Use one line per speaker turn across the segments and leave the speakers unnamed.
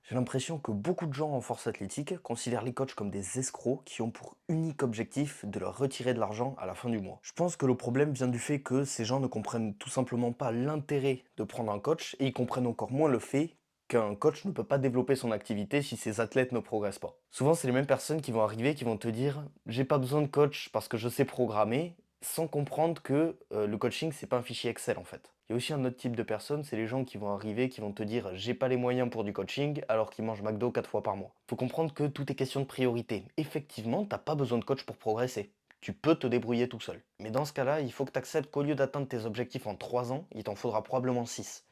J'ai l'impression que beaucoup de gens en force athlétique considèrent les coachs comme des escrocs qui ont pour unique objectif de leur retirer de l'argent à la fin du mois. Je pense que le problème vient du fait que ces gens ne comprennent tout simplement pas l'intérêt de prendre un coach et ils comprennent encore moins le fait qu'un coach ne peut pas développer son activité si ses athlètes ne progressent pas. Souvent, c'est les mêmes personnes qui vont arriver qui vont te dire j'ai pas besoin de coach parce que je sais programmer sans comprendre que le coaching, c'est pas un fichier Excel en fait. Il y a aussi un autre type de personnes, c'est les gens qui vont arriver, qui vont te dire j'ai pas les moyens pour du coaching alors qu'ils mangent McDo 4 fois par mois. Faut comprendre que tout est question de priorité. Effectivement, t'as pas besoin de coach pour progresser. Tu peux te débrouiller tout seul. Mais dans ce cas-là, il faut que tu acceptes qu'au lieu d'atteindre tes objectifs en 3 ans, il t'en faudra probablement 6.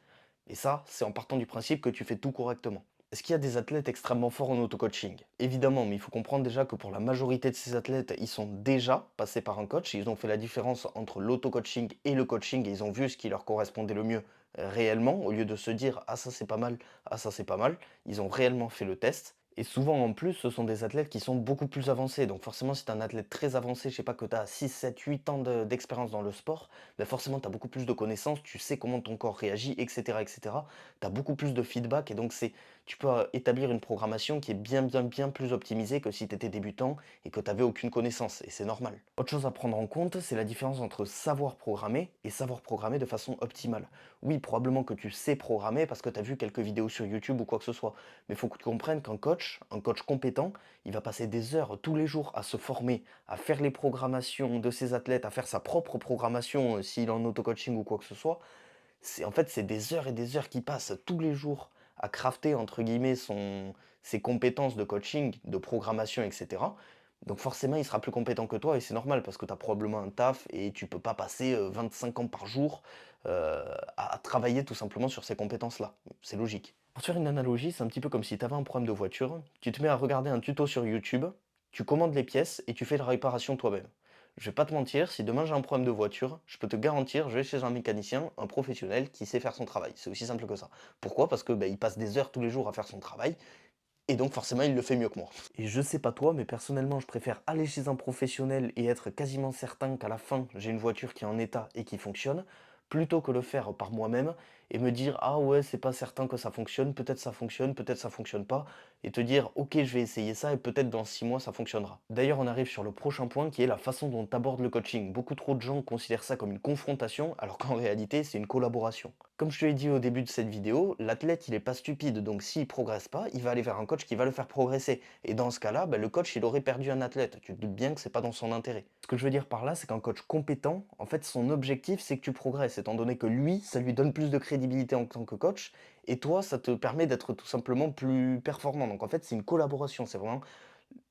Et ça, c'est en partant du principe que tu fais tout correctement. Est-ce qu'il y a des athlètes extrêmement forts en auto-coaching? Évidemment, mais il faut comprendre déjà que pour la majorité de ces athlètes, ils sont déjà passés par un coach, ils ont fait la différence entre l'auto-coaching et le coaching et ils ont vu ce qui leur correspondait le mieux réellement, au lieu de se dire ah ça c'est pas mal, ah ça c'est pas mal, ils ont réellement fait le test. Et souvent en plus, ce sont des athlètes qui sont beaucoup plus avancés. Donc forcément, si tu es un athlète très avancé, je sais pas, que tu as 6, 7, 8 ans d'expérience dans le sport, ben forcément tu as beaucoup plus de connaissances, tu sais comment ton corps réagit, etc. etc. Tu as beaucoup plus de feedback et donc tu peux établir une programmation qui est bien plus optimisée que si tu étais débutant et que tu n'avais aucune connaissance, et c'est normal. Autre chose à prendre en compte, c'est la différence entre savoir programmer et savoir programmer de façon optimale. Oui, probablement que tu sais programmer parce que tu as vu quelques vidéos sur YouTube ou quoi que ce soit, mais il faut que tu comprennes qu'un coach, un coach compétent, il va passer des heures tous les jours à se former, à faire les programmations de ses athlètes, à faire sa propre programmation s'il est en auto-coaching ou quoi que ce soit. En fait, c'est des heures et des heures qui passent tous les jours à crafter, entre guillemets, ses compétences de coaching, de programmation, etc. Donc forcément, il sera plus compétent que toi et c'est normal parce que tu as probablement un taf et tu peux pas passer 25 ans par jour à travailler tout simplement sur ces compétences-là. C'est logique. Pour te faire une analogie, c'est un petit peu comme si tu avais un problème de voiture, tu te mets à regarder un tuto sur YouTube, tu commandes les pièces et tu fais la réparation toi-même. Je vais pas te mentir, si demain j'ai un problème de voiture, je peux te garantir, je vais chez un mécanicien, un professionnel qui sait faire son travail. C'est aussi simple que ça. Pourquoi? Parce que il passe des heures tous les jours à faire son travail, et donc forcément il le fait mieux que moi. Et je sais pas toi, mais personnellement je préfère aller chez un professionnel et être quasiment certain qu'à la fin j'ai une voiture qui est en état et qui fonctionne, plutôt que le faire par moi-même et me dire ah ouais c'est pas certain que ça fonctionne, peut-être ça fonctionne pas, et te dire ok je vais essayer ça et peut-être dans 6 mois ça fonctionnera. D'ailleurs on arrive sur le prochain point qui est la façon dont tu abordes le coaching. Beaucoup trop de gens considèrent ça comme une confrontation alors qu'en réalité c'est une collaboration. Comme je te l'ai dit au début de cette vidéo, l'athlète il est pas stupide, donc s'il progresse pas, il va aller vers un coach qui va le faire progresser. Et dans ce cas-là, le coach il aurait perdu un athlète. Tu te doutes bien que c'est pas dans son intérêt. Ce que je veux dire par là, c'est qu'un coach compétent, en fait, son objectif c'est que tu progresses, étant donné que lui, ça lui donne plus de crédibilité en tant que coach, et toi, ça te permet d'être tout simplement plus performant. Donc en fait, c'est une collaboration, c'est vraiment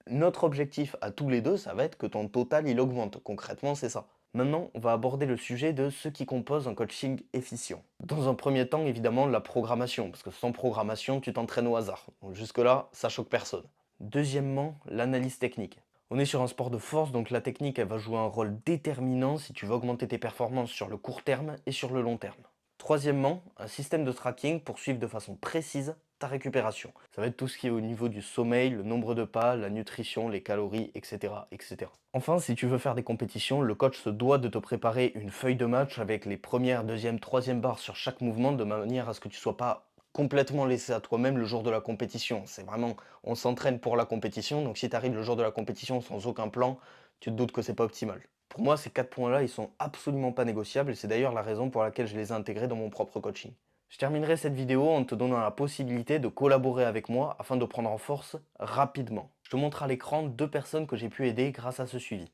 notre objectif à tous les deux, ça va être que ton total il augmente. Concrètement, c'est ça. Maintenant, on va aborder le sujet de ce qui compose un coaching efficient. Dans un premier temps, évidemment, la programmation, parce que sans programmation, tu t'entraînes au hasard. Donc jusque-là, ça choque personne. Deuxièmement, l'analyse technique. On est sur un sport de force, donc la technique, elle va jouer un rôle déterminant si tu veux augmenter tes performances sur le court terme et sur le long terme. Troisièmement, un système de tracking pour suivre de façon précise ta récupération. Ça va être tout ce qui est au niveau du sommeil, le nombre de pas, la nutrition, les calories, etc., etc. Enfin, si tu veux faire des compétitions, le coach se doit de te préparer une feuille de match avec les premières, deuxième, troisième barres sur chaque mouvement de manière à ce que tu ne sois pas complètement laissé à toi-même le jour de la compétition. C'est vraiment, on s'entraîne pour la compétition, donc si tu arrives le jour de la compétition sans aucun plan, tu te doutes que c'est pas optimal. Pour moi, ces 4 points-là, ils sont absolument pas négociables et c'est d'ailleurs la raison pour laquelle je les ai intégrés dans mon propre coaching. Je terminerai cette vidéo en te donnant la possibilité de collaborer avec moi afin de prendre en force rapidement. Je te montre à l'écran 2 personnes que j'ai pu aider grâce à ce suivi.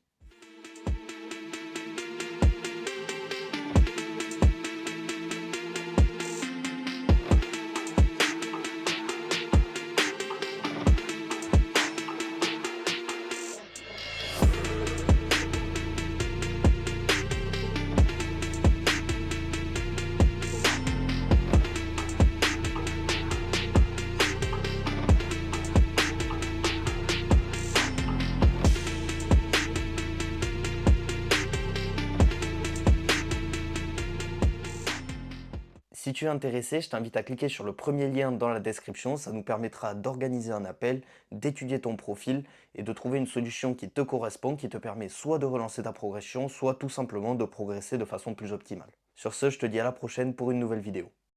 Si tu es intéressé, je t'invite à cliquer sur le premier lien dans la description, ça nous permettra d'organiser un appel, d'étudier ton profil et de trouver une solution qui te correspond, qui te permet soit de relancer ta progression, soit tout simplement de progresser de façon plus optimale. Sur ce, je te dis à la prochaine pour une nouvelle vidéo.